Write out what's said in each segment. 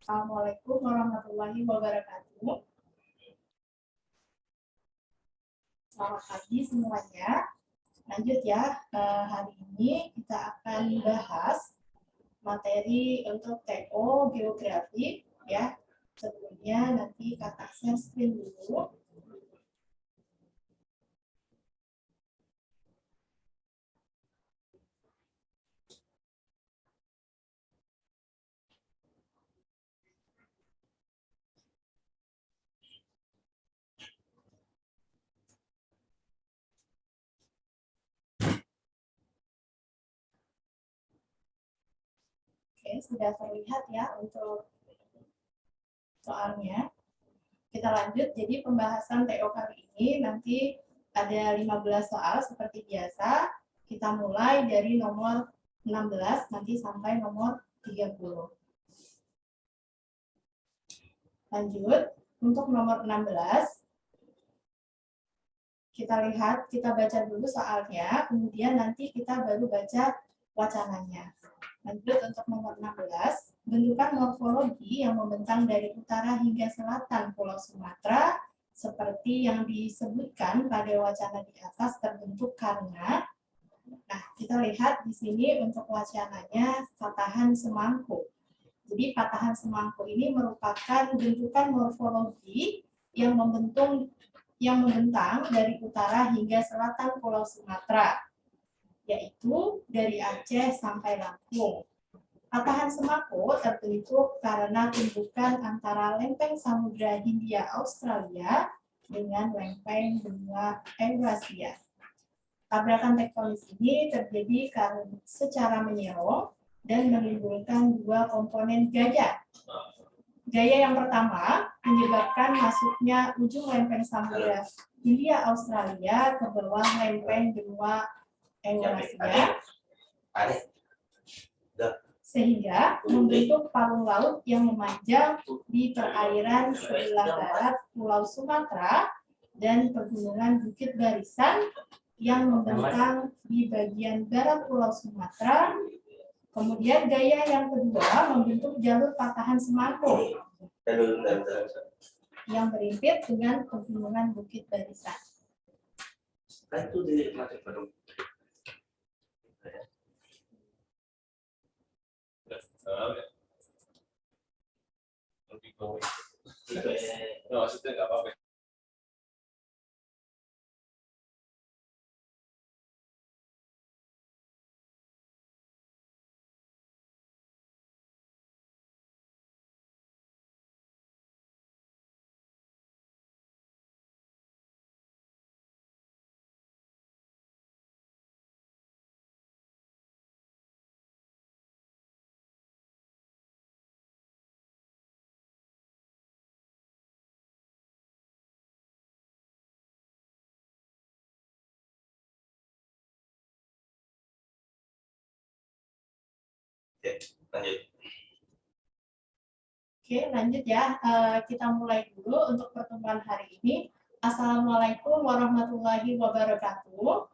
Assalamualaikum warahmatullahi wabarakatuh. Selamat pagi semuanya. Lanjut ya, hari ini kita akan bahas materi untuk TO Geografi ya. Sebelumnya nanti kakak share screen dulu. Oke, sudah terlihat ya untuk soalnya. Kita lanjut, jadi pembahasan TO kali ini nanti ada 15 soal seperti biasa. Kita mulai dari nomor 16 nanti sampai nomor 30. Lanjut, untuk nomor 16, kita lihat, kita baca dulu soalnya, kemudian nanti kita baru baca wacananya. Lanjut untuk nomor 16, bentukan morfologi yang membentang dari utara hingga selatan Pulau Sumatera, seperti yang disebutkan pada wacana di atas terbentuk karena, nah kita lihat di sini untuk wacananya patahan semangkuk. Jadi patahan semangkuk ini merupakan bentukan morfologi yang membentang dari utara hingga selatan Pulau Sumatera, yaitu dari Aceh sampai Lampung. Patahan semangkuk terbentuk karena tumbukan antara lempeng Samudra Hindia Australia dengan lempeng benua Eurasia. Tabrakan tektonis ini terjadi karena secara menyerong dan menimbulkan dua komponen gaya. Gaya yang pertama menyebabkan masuknya ujung lempeng Samudra Hindia Australia ke bawah lempeng benua Eurasia, sehingga membentuk palung laut yang memanjang di perairan sebelah barat Pulau Sumatera dan pegunungan Bukit Barisan yang membentang di bagian barat Pulau Sumatera. Kemudian gaya yang kedua membentuk jalur patahan semangkuk yang berimpit dengan pegunungan Bukit Barisan. Itu di masih baru. Maksudnya nggak apa-apa. Oke, lanjut ya. Kita mulai dulu untuk pertemuan hari ini. Assalamualaikum warahmatullahi wabarakatuh.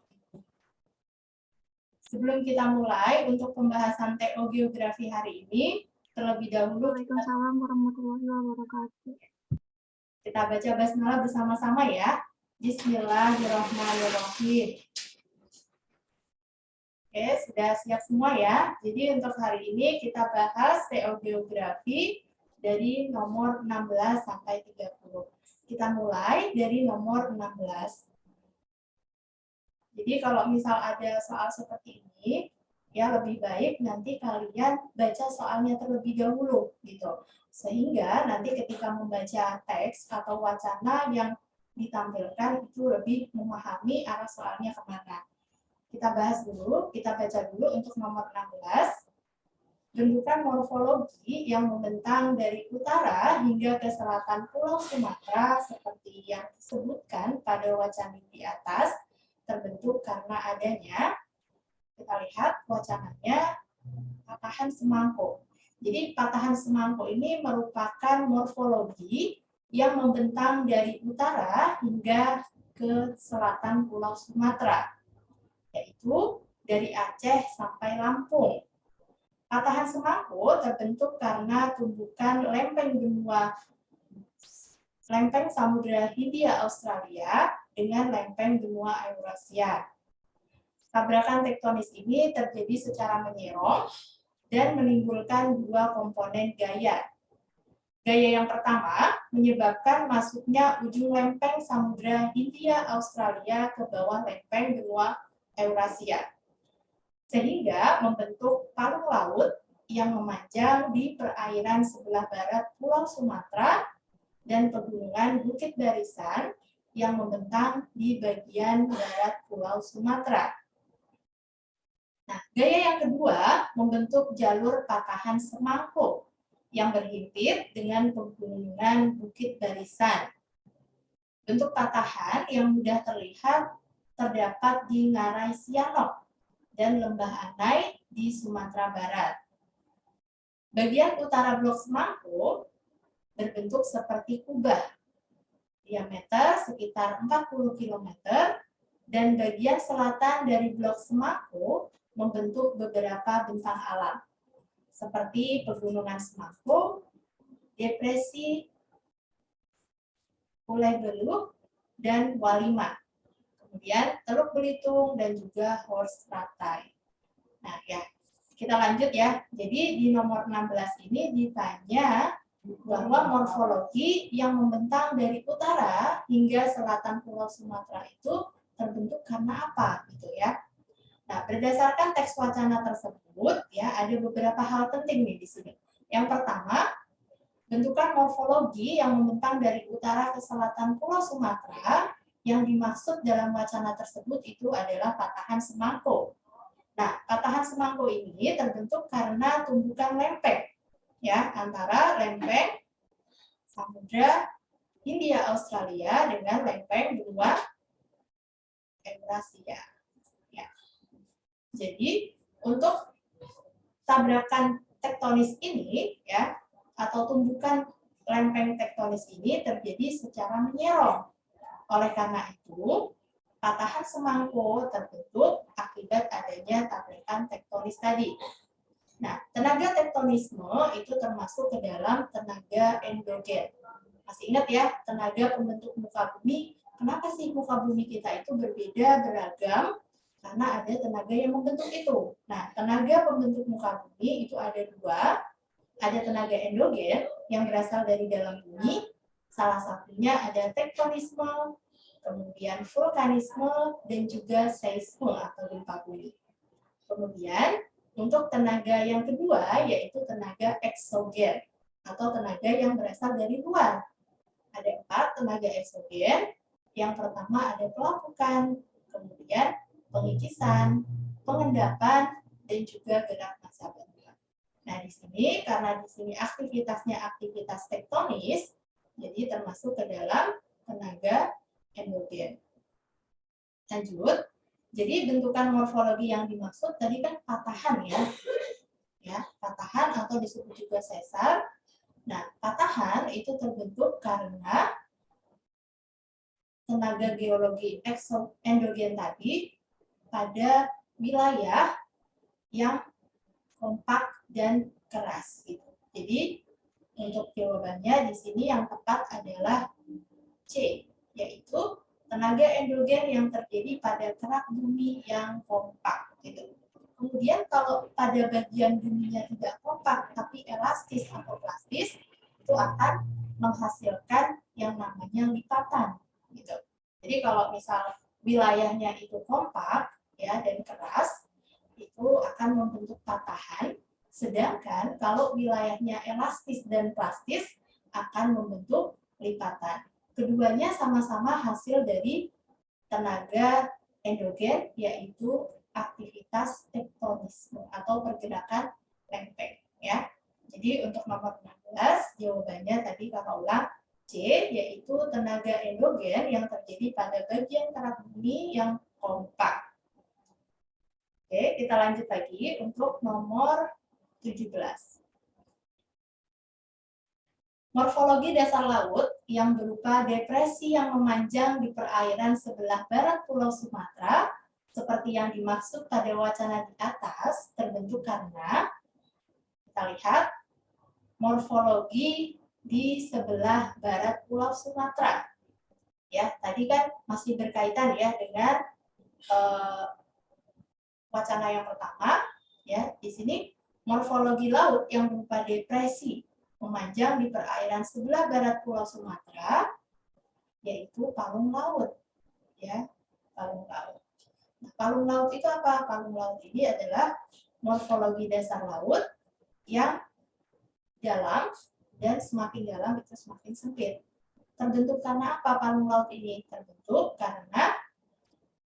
Sebelum kita mulai untuk pembahasan TO Geografi hari ini, terlebih dahulu Waalaikumsalam warahmatullahi wabarakatuh. kita baca basmalah bersama-sama ya. Bismillahirrahmanirrahim. Oke, sudah siap semua ya. Jadi untuk hari ini kita bahas TO Geografi dari nomor 16 sampai 30. Kita mulai dari nomor 16. Jadi kalau misal ada soal seperti ini, ya lebih baik nanti kalian baca soalnya terlebih dahulu gitu. Sehingga nanti ketika membaca teks atau wacana yang ditampilkan itu lebih memahami arah soalnya kemana. Kita bahas dulu, kita baca dulu untuk nomor 16. Bentukan morfologi yang membentang dari utara hingga ke selatan Pulau Sumatera seperti yang disebutkan pada wacana di atas terbentuk karena adanya, kita lihat wacananya, patahan semangkuk. Jadi patahan semangkuk ini merupakan morfologi yang membentang dari utara hingga ke selatan Pulau Sumatera, yaitu dari Aceh sampai Lampung. Patahan Semangko terbentuk karena tumbukan lempeng Samudra Hindia Australia dengan lempeng benua Eurasia. Tabrakan tektonis ini terjadi secara menyerong dan menimbulkan dua komponen gaya. Gaya yang pertama menyebabkan masuknya ujung lempeng Samudra Hindia Australia ke bawah lempeng benua Eurasia, sehingga membentuk palung laut yang memanjang di perairan sebelah barat Pulau Sumatera dan pegunungan Bukit Barisan yang membentang di bagian barat Pulau Sumatera. Nah, gaya yang kedua membentuk jalur patahan Semangko yang berhimpit dengan pegunungan Bukit Barisan. Bentuk patahan yang mudah terlihat terdapat di Ngarai Sianok dan Lembah Anai di Sumatera Barat. Bagian utara blok Semangko berbentuk seperti kubah, diameter sekitar 40 km, dan bagian selatan dari blok Semangko membentuk beberapa bentang alam, seperti Pegunungan Semangko, Depresi Pulai Beluh, dan Walima. Kemudian Teluk Belitung dan juga Horst Ratai. Nah ya, kita lanjut ya. Jadi di nomor 16 ini ditanya bahwa morfologi yang membentang dari utara hingga selatan Pulau Sumatera itu terbentuk karena apa gitu ya. Nah, berdasarkan teks wacana tersebut ya ada beberapa hal penting nih di sini. Yang pertama, bentukan morfologi yang membentang dari utara ke selatan Pulau Sumatera yang dimaksud dalam wacana tersebut itu adalah patahan Semangko. Nah, patahan Semangko ini terbentuk karena tumbukan lempeng ya antara lempeng Samudra Hindia Australia dengan lempeng benua Eurasia. Ya. Jadi untuk tabrakan tektonis ini ya atau tumbukan lempeng tektonis ini terjadi secara menyerong. Oleh karena itu, patahan Semangko terbentuk akibat adanya tabrakan tektonis tadi. Nah, tenaga tektonisme itu termasuk ke dalam tenaga endogen. Masih ingat ya, tenaga pembentuk muka bumi. Kenapa sih muka bumi kita itu berbeda, beragam? Karena ada tenaga yang membentuk itu. Nah, tenaga pembentuk muka bumi itu ada dua. Ada tenaga endogen yang berasal dari dalam bumi. Salah satunya ada tektonisme, kemudian vulkanisme, dan juga seisme atau gempa bumi. Kemudian, untuk tenaga yang kedua yaitu tenaga eksogen atau tenaga yang berasal dari luar. Ada 4 tenaga eksogen. Yang pertama ada pelapukan, kemudian pengikisan, pengendapan, dan juga gerak massa bantuan. Nah, di sini karena di sini aktivitasnya aktivitas tektonis, jadi termasuk ke dalam tenaga endogen. Lanjut. Jadi bentukan morfologi yang dimaksud tadi kan patahan ya, patahan atau disebut juga sesar. Nah, patahan itu terbentuk karena tenaga geologi endogen tadi pada wilayah yang kompak dan keras gitu. Jadi untuk jawabannya di sini yang tepat adalah C, yaitu tenaga endogen yang terjadi pada kerak bumi yang kompak gitu. Kemudian kalau pada bagian buminya tidak kompak tapi elastis atau plastis, itu akan menghasilkan yang namanya lipatan gitu. Jadi kalau misal wilayahnya itu kompak ya dan keras, itu akan membentuk patahan, sedangkan kalau wilayahnya elastis dan plastis akan membentuk lipatan. Keduanya sama-sama hasil dari tenaga endogen, yaitu aktivitas tektonisme atau pergerakan lempeng. Ya. Jadi untuk nomor 16, jawabannya tadi kakak ulang C, yaitu tenaga endogen yang terjadi pada bagian kerak bumi yang kompak. Oke, kita lanjut lagi untuk nomor 17. Morfologi dasar laut yang berupa depresi yang memanjang di perairan sebelah barat Pulau Sumatera, seperti seperti yang dimaksud pada wacana di atas terbentuk karena kita lihat morfologi di sebelah barat Pulau Sumatera. Ya, tadi kan masih berkaitan ya dengan wacana yang pertama. Ya, di sini morfologi laut yang berupa depresi memanjang di perairan sebelah barat Pulau Sumatera, yaitu palung laut. Ya, palung laut. Nah, palung laut itu apa? Palung laut ini adalah morfologi dasar laut yang dalam dan semakin dalam itu semakin sempit. Terbentuk karena apa palung laut ini? Terbentuk karena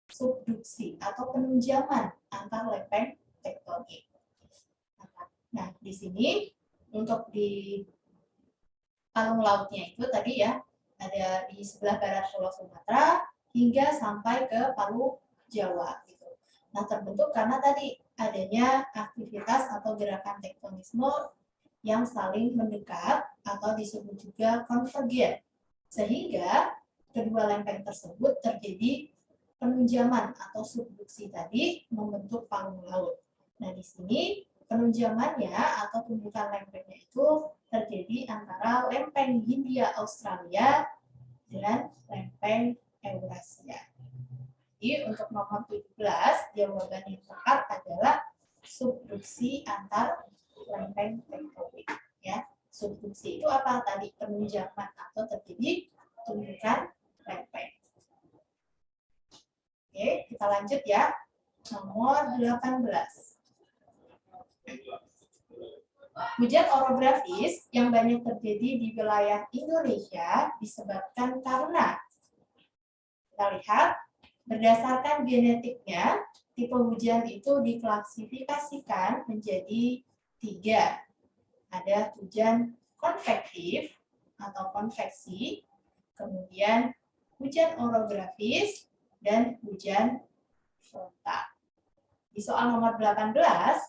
subduksi atau penunjaman antar lempeng tektonik. Nah, di sini untuk di palung lautnya itu tadi ya, ada di sebelah barat Pulau Sumatera hingga sampai ke Palu Jawa gitu. Nah, terbentuk karena tadi adanya aktivitas atau gerakan tektonisme yang saling mendekat atau disebut juga konvergen. Sehingga kedua lempeng tersebut terjadi penunjaman atau subduksi tadi membentuk palung laut. Nah, di sini penunjamannya atau tumbukan lempengnya itu terjadi antara lempeng Hindia Australia dan lempeng Eurasia. Jadi untuk nomor 17, jawaban yang tepat adalah subduksi antar lempeng tektonik. Ya, subduksi itu apa tadi? Penunjaman atau terjadi tumbukan lempeng. Oke, kita lanjut ya. Nomor 18. Hujan orografis yang banyak terjadi di wilayah Indonesia disebabkan karena kita lihat berdasarkan genetiknya tipe hujan itu diklasifikasikan menjadi 3. Ada hujan konvektif atau konveksi, kemudian hujan orografis dan hujan frontal. Di soal nomor 18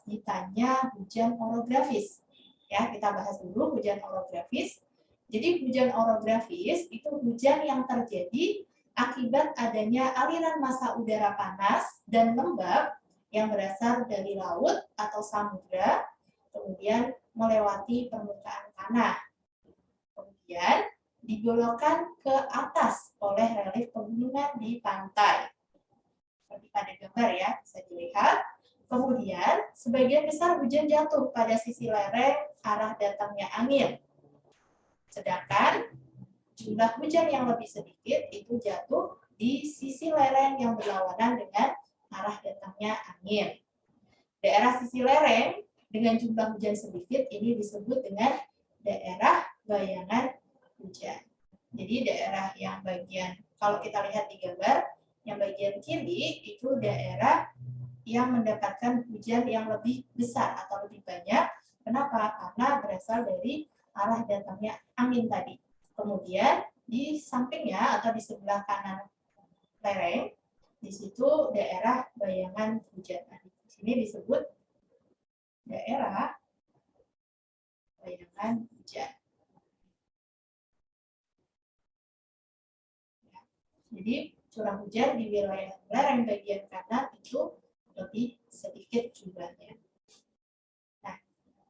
ditanya hujan orografis. Ya, kita bahas dulu hujan orografis. Jadi hujan orografis itu hujan yang terjadi akibat adanya aliran massa udara panas dan lembab yang berasal dari laut atau samudra, kemudian melewati permukaan tanah. Kemudian digolokkan ke atas oleh relief pegunungan di pantai. Seperti pada gambar ya, bisa dilihat. Kemudian, sebagian besar hujan jatuh pada sisi lereng arah datangnya angin. Sedangkan jumlah hujan yang lebih sedikit itu jatuh di sisi lereng yang berlawanan dengan arah datangnya angin. Daerah sisi lereng dengan jumlah hujan sedikit ini disebut dengan daerah bayangan hujan. Jadi daerah yang bagian, kalau kita lihat di gambar, yang bagian kiri itu daerah yang mendapatkan hujan yang lebih besar atau lebih banyak. Kenapa? Karena berasal dari arah datangnya angin tadi. Kemudian di sampingnya atau di sebelah kanan lereng, di situ daerah bayangan hujan. Di sini disebut daerah bayangan hujan. Jadi curah hujan di wilayah lereng bagian kanan itu lebih sedikit jumlahnya. Nah,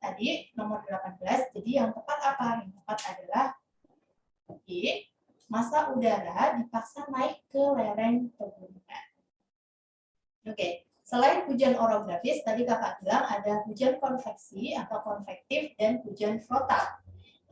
tadi nomor 18, jadi yang tepat apa? Yang tepat adalah B, massa udara dipaksa naik ke lereng pegunungan. Oke, selain hujan orografis, tadi kakak bilang ada hujan konveksi atau konvektif dan hujan frontal.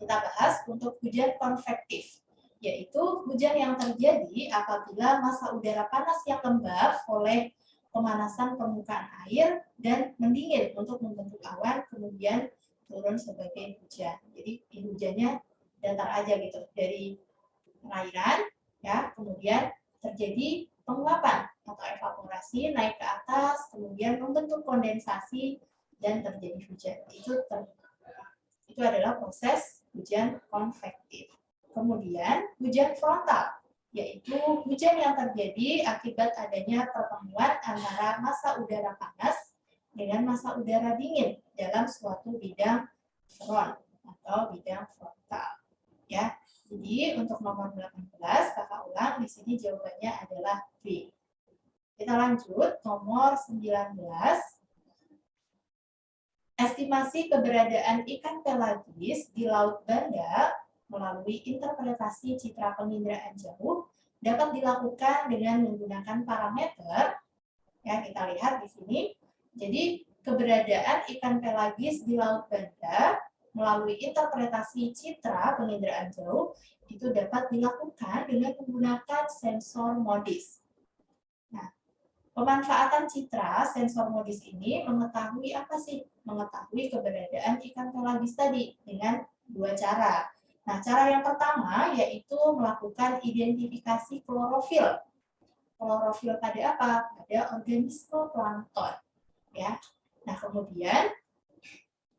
Kita bahas untuk hujan konvektif, yaitu hujan yang terjadi apabila massa udara panas yang lembab oleh pemanasan permukaan air dan mendingin untuk membentuk awan, kemudian turun sebagai hujan. Jadi hujannya datar aja gitu dari perairan, ya, kemudian terjadi penguapan atau evaporasi naik ke atas, kemudian membentuk kondensasi dan terjadi hujan. Itu adalah proses hujan konvektif. Kemudian hujan frontal, yaitu hujan yang terjadi akibat adanya pertemuan antara massa udara panas dengan massa udara dingin dalam suatu bidang front atau bidang frontal. Ya, jadi untuk nomor 18 kakak ulang di sini jawabannya adalah B. Kita lanjut, nomor 19. Estimasi keberadaan ikan pelagis di Laut Banda melalui interpretasi citra penginderaan jauh dapat dilakukan dengan menggunakan parameter. Ya, kita lihat di sini. Jadi, keberadaan ikan pelagis di Laut Banda melalui interpretasi citra penginderaan jauh itu dapat dilakukan dengan menggunakan sensor MODIS. Nah, pemanfaatan citra sensor MODIS ini mengetahui apa sih? Mengetahui keberadaan ikan pelagis tadi dengan dua cara. Nah, cara yang pertama yaitu melakukan identifikasi klorofil. Klorofil pada apa? Pada organisme plankton. Ya. Nah, kemudian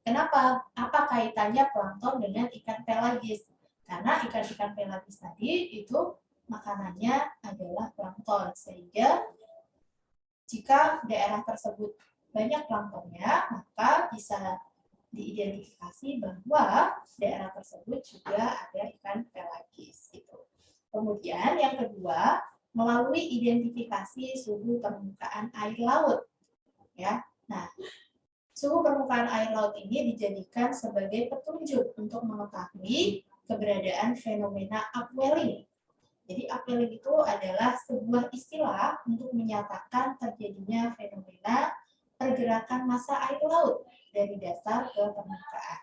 kenapa? Apa kaitannya plankton dengan ikan pelagis? Karena ikan-ikan pelagis tadi itu makanannya adalah plankton, sehingga jika daerah tersebut banyak planktonnya, maka bisa diidentifikasi bahwa daerah tersebut juga ada ikan pelagis. Gitu. Kemudian yang kedua, melalui identifikasi suhu permukaan air laut. Ya, nah, suhu permukaan air laut ini dijadikan sebagai petunjuk untuk mengetahui keberadaan fenomena upwelling. Jadi upwelling itu adalah sebuah istilah untuk menyatakan terjadinya fenomena pergerakan massa air laut dari dasar ke permukaan.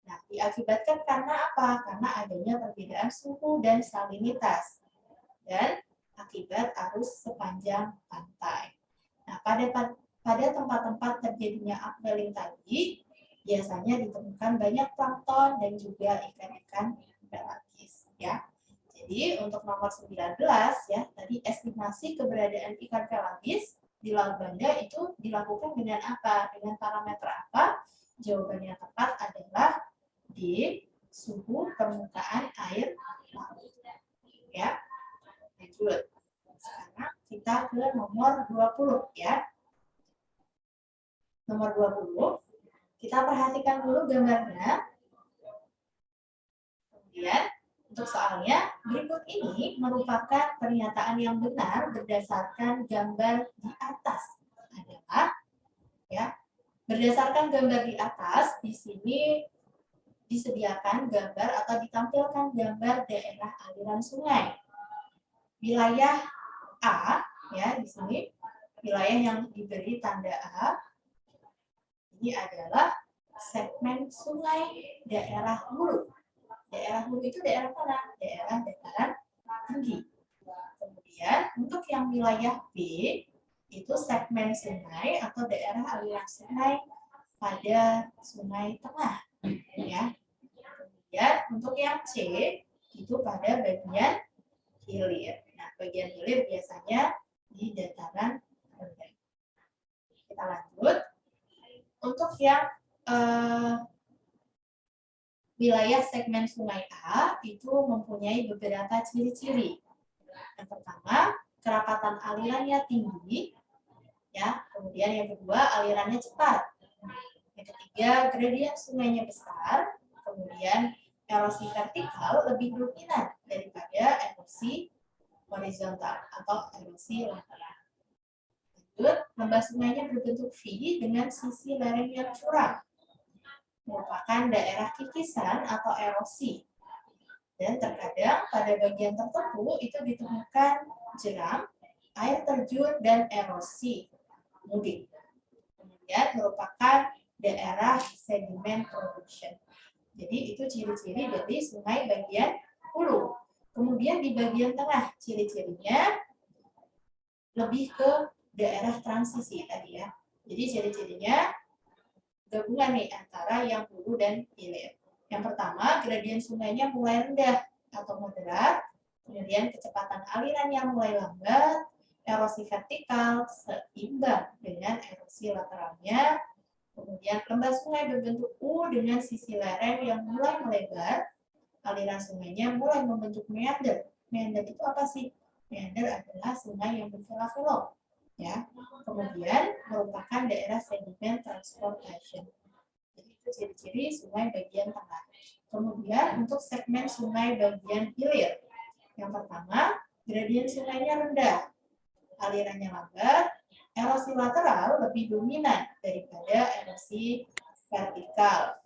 Nah, diakibatkan karena apa? Karena adanya perbedaan suhu dan salinitas dan akibat arus sepanjang pantai. Nah, pada tempat-tempat terjadinya upwelling tadi, biasanya ditemukan banyak plankton dan juga ikan-ikan pelagis. Ya. Jadi untuk nomor 19 ya, tadi estimasi keberadaan ikan pelagis di Laut Banda itu dilakukan dengan apa? Dengan parameter apa? Jawaban yang tepat adalah di suhu permukaan air laut. Ya. Lanjut. Sekarang kita ke nomor 20 ya. Nomor 20. Kita perhatikan dulu gambarnya. Kemudian untuk soalnya, berikut ini merupakan pernyataan yang benar berdasarkan gambar di atas. Adalah, ya, berdasarkan gambar di atas, di sini disediakan gambar atau ditampilkan gambar daerah aliran sungai. Wilayah A, ya, di sini wilayah yang diberi tanda A, ini adalah segmen sungai daerah hulu. Daerah hulu itu daerah mana? Daerah dataran tinggi. Kemudian untuk yang wilayah B itu segmen sungai atau daerah aliran sungai pada sungai tengah. Ya. Kemudian untuk yang C itu pada bagian hilir. Nah, bagian hilir biasanya di dataran rendah. Kita lanjut. Untuk yang wilayah segmen sungai A itu mempunyai beberapa ciri-ciri. Yang pertama, kerapatan alirannya tinggi, ya. Kemudian yang kedua, alirannya cepat. Yang ketiga, gradien sungainya besar. Kemudian erosi vertikal lebih dominan daripada erosi horizontal atau erosi lateral. Lanjut, lembah sungainya berbentuk V dengan sisi lereng yang curam, merupakan daerah kikisan atau erosi. Dan terkadang pada bagian tertentu itu ditemukan jeram, air terjun, dan erosi mudik. Kemudian merupakan daerah sedimen production. Jadi itu ciri-ciri dari sungai bagian hulu. Kemudian di bagian tengah ciri-cirinya lebih ke daerah transisi tadi ya. Jadi ciri-cirinya gabungan nih antara yang hulu dan hilir. Yang pertama, gradien sungainya mulai rendah atau moderat, kemudian kecepatan aliran yang mulai lambat, erosi vertikal seimbang dengan erosi lateralnya, kemudian lembah sungai berbentuk U dengan sisi lereng yang mulai melebar, aliran sungainya mulai membentuk meander. Meander itu apa sih? Meander adalah sungai yang bervela-velo. Ya, kemudian merupakan daerah sedimen transportation. Jadi itu ciri-ciri sungai bagian tengah. Kemudian untuk segmen sungai bagian hilir. Yang pertama, gradien sungainya rendah. alirannya lambat, erosi lateral lebih dominan daripada erosi vertikal.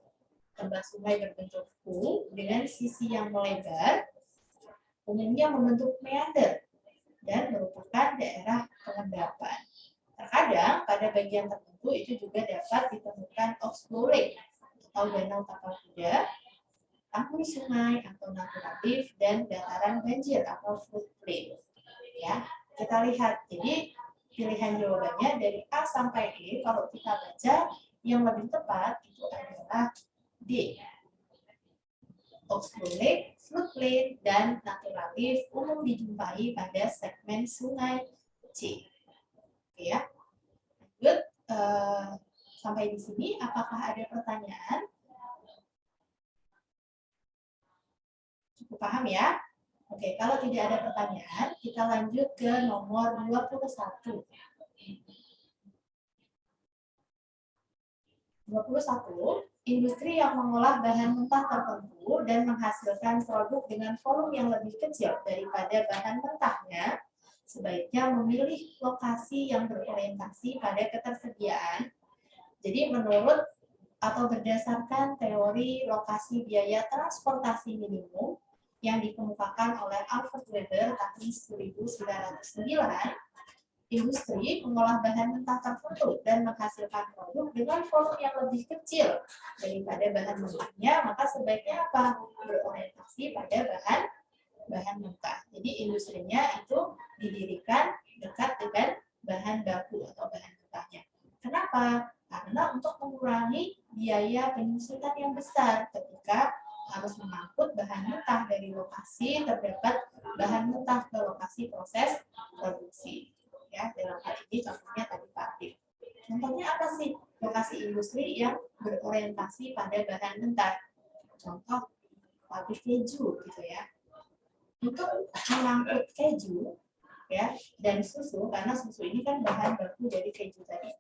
Lembah sungai berbentuk U dengan sisi yang melebar, umumnya membentuk meander dan merupakan daerah pengendapan. Terkadang pada bagian tertentu itu juga dapat ditemukan oxbow lake atau danau tapal kuda, tanggul sungai atau naturatif, dan dataran banjir atau floodplain. Ya, kita lihat. Jadi pilihan jawabannya dari A sampai D, kalau kita baca yang lebih tepat itu adalah D. Oxbow lake, floodplain, dan naturatif umum dijumpai pada segmen sungai C. Oke ya. Lanjut, sampai di sini apakah ada pertanyaan? Cukup paham ya? Oke, kalau tidak ada pertanyaan, kita lanjut ke nomor 21. 21, industri yang mengolah bahan mentah tertentu dan menghasilkan produk dengan volume yang lebih kecil daripada bahan mentahnya, sebaiknya memilih lokasi yang berorientasi pada ketersediaan. Jadi menurut atau berdasarkan teori lokasi biaya transportasi minimum yang dikemukakan oleh Alfred Weber tahun 1909, industri mengolah bahan mentah tertentu dan menghasilkan produk dengan volume yang lebih kecil daripada bahan mentahnya, maka sebaiknya apa? Berorientasi pada bahan mentah. Jadi industrinya itu didirikan dekat dengan bahan baku atau bahan mentahnya. Kenapa? Karena untuk mengurangi biaya penyusutan yang besar ketika harus mengangkut bahan mentah dari lokasi terdapat bahan mentah ke lokasi proses produksi. Ya, dalam hal ini contohnya tadi pabrik. Contohnya apa sih lokasi industri yang berorientasi pada bahan mentah? Contoh pabrik keju gitu ya. Untuk mengangkut keju ya dan susu, karena susu ini kan bahan baku dari keju tadi,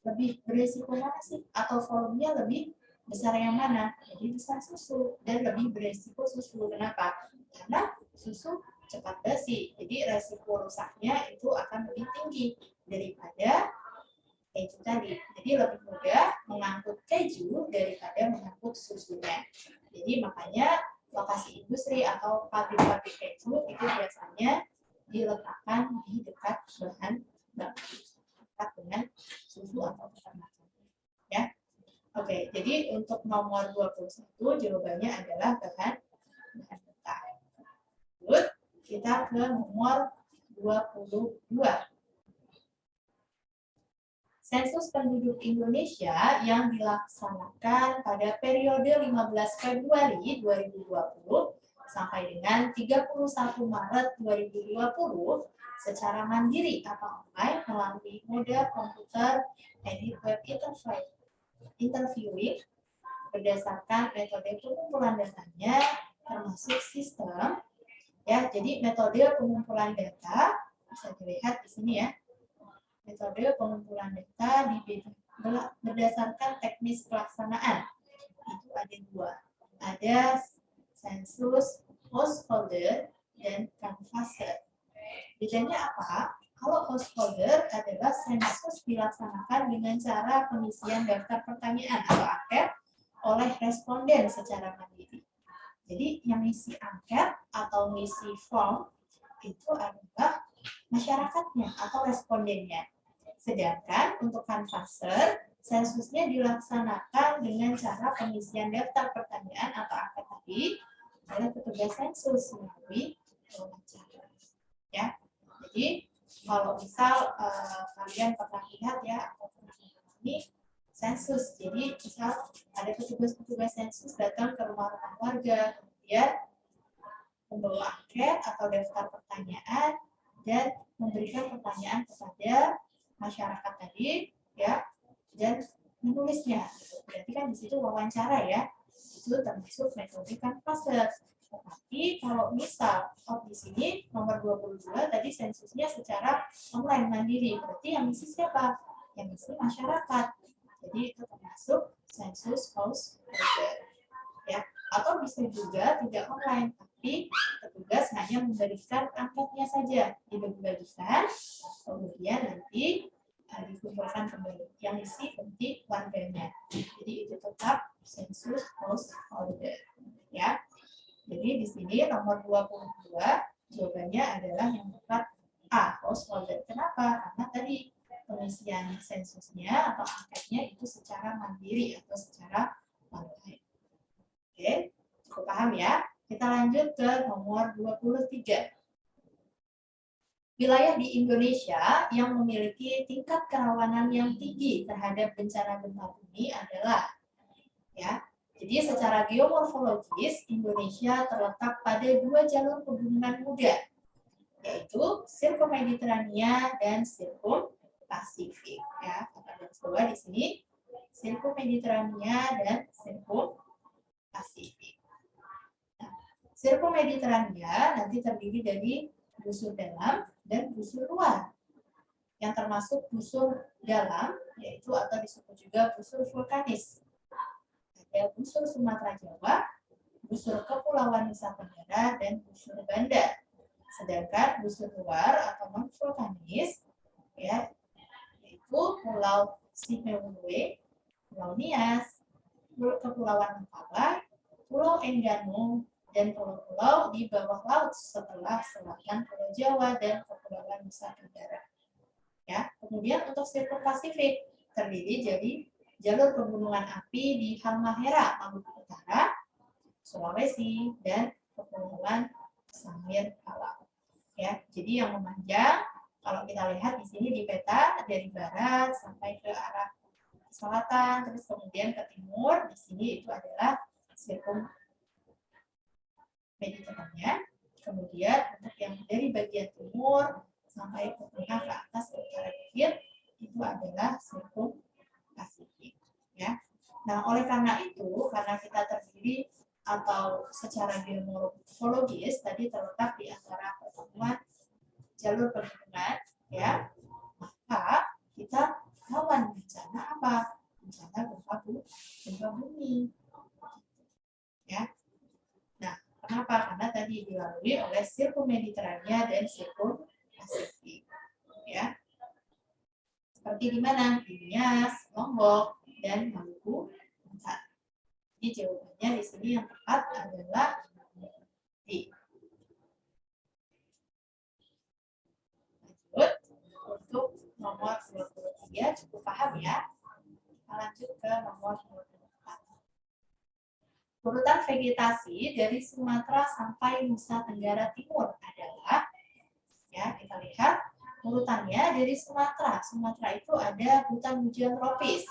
lebih beresiko mana sih? Atau volumenya lebih besar yang mana? Jadi besar susu dan lebih beresiko susu. Kenapa? Karena susu cepat basi, jadi resiko rusaknya itu akan lebih tinggi daripada keju tadi. Jadi lebih mudah mengangkut keju daripada mengangkut susunya. Jadi makanya lokasi industri atau pabrik-pabrik keju itu biasanya diletakkan di dekat bahan baku, dekat dengan susu atau peternakan. Ya. Oke, jadi untuk nomor 21 jawabannya adalah bahan mentah. Good. Kita ke nomor 22. Sensus penduduk Indonesia yang dilaksanakan pada periode 15 Februari 2020 sampai dengan 31 Maret 2020 secara mandiri atau online melalui mode komputer edit web interviewing berdasarkan metode pengumpulan datanya termasuk sistem. Ya, jadi metode pengumpulan data bisa dilihat di sini ya. Metode pengumpulan data berdasarkan teknis pelaksanaan. Itu ada dua. Ada sensus householder dan canvasser. Bedanya apa? Kalau householder adalah sensus dilaksanakan dengan cara pengisian daftar pertanyaan atau angket oleh responden secara mandiri. Jadi yang mengisi angket atau mengisi form itu adalah masyarakatnya atau respondennya. Sedangkan untuk canvasser, sensusnya dilaksanakan dengan cara pengisian daftar pertanyaan atau angket tadi oleh petugas sensus melalui wawancara. Ya, jadi kalau misal kalian pernah lihat ya atau pernah mengalami sensus, jadi misal ada petugas-petugas sensus datang ke rumah-rumah warga, kemudian membawa angket atau daftar pertanyaan dan memberikan pertanyaan kepada masyarakat tadi, ya, dan menulisnya. Berarti kan di situ wawancara ya, itu termasuk metode canvasser. Tetapi kalau misal di sini nomor 22 tadi sensusnya secara online mandiri, berarti yang isi siapa? Yang isi masyarakat. Jadi itu termasuk sensus householder. Ya, Atau bisa juga tidak online, tapi petugas hanya memberikan angkatnya saja, dibagi-bagikan, kemudian nanti dikumpulkan kembali yang isi penting warganya. Jadi itu tetap sensus householder, ya. Jadi di sini nomor 22 jawabannya adalah yang tepat A, householder. Kenapa? Karena tadi pengisian sensusnya atau angkatnya itu secara mandiri atau secara online. Oke, cukup paham ya? Kita lanjut ke nomor 23. Wilayah di Indonesia yang memiliki tingkat kerawanan yang tinggi terhadap bencana gempa bumi adalah, ya. Jadi secara geomorfologis Indonesia terletak pada dua jalur pegunungan muda, yaitu Sirkum-Mediterania dan Sirkum-Pasifik. Ya, kita garis bawah di sini Sirkum-Mediterania dan Sirkum-Pasifik. Nah, Sirkum-Mediterania nanti terdiri dari busur dalam dan busur luar. Yang termasuk busur dalam yaitu atau disebut juga busur vulkanis. Ada busur Sumatera Jawa, busur Kepulauan Nusa Tenggara, dan busur Banda. Sedangkan busur luar atau non vulkanis, ya, yaitu Pulau Simeulue, Pulau Nias, Kepulauan Mentawai, Pulau Enggano, dan pulau-pulau di bawah laut setelah selatan Pulau Jawa dan Kepulauan Nusa Tenggara. Ya, kemudian untuk Sirkum Pasifik terdiri dari jalur pegunungan api di Halmahera, Maluku Utara, Sulawesi, dan Kepulauan Samir Palau. Ya, jadi yang memanjang kalau kita lihat di sini di peta dari barat sampai ke arah selatan, terus kemudian ke timur, di sini itu adalah Sirkum Mediterania. Kemudian untuk yang dari bagian timur sampai ke tengah ke atas ke utara bukit itu adalah Sirkum Pasifik, ya. Nah, oleh karena itu, karena kita terdiri atau secara geomorfologis tadi terletak di antara pertemuan jalur pegunungan, ya, maka kita rawan bencana apa? Bencana gempa bumi, ya. Nah, kenapa? Karena tadi dilalui oleh Sirkum Mediterania dan Sirkum Pasifik, ya. Seperti di mana? Di Nias, Lombok, dan Maluku Utara. Jadi jawabannya di sini yang tepat adalah D. Lanjut, untuk nomor 23 cukup paham ya. Kita lanjut ke nomor 24. Urutan vegetasi dari Sumatera sampai Nusa Tenggara Timur adalah, ya, kita lihat urutannya dari Sumatera. Sumatera itu ada hutan hujan tropis,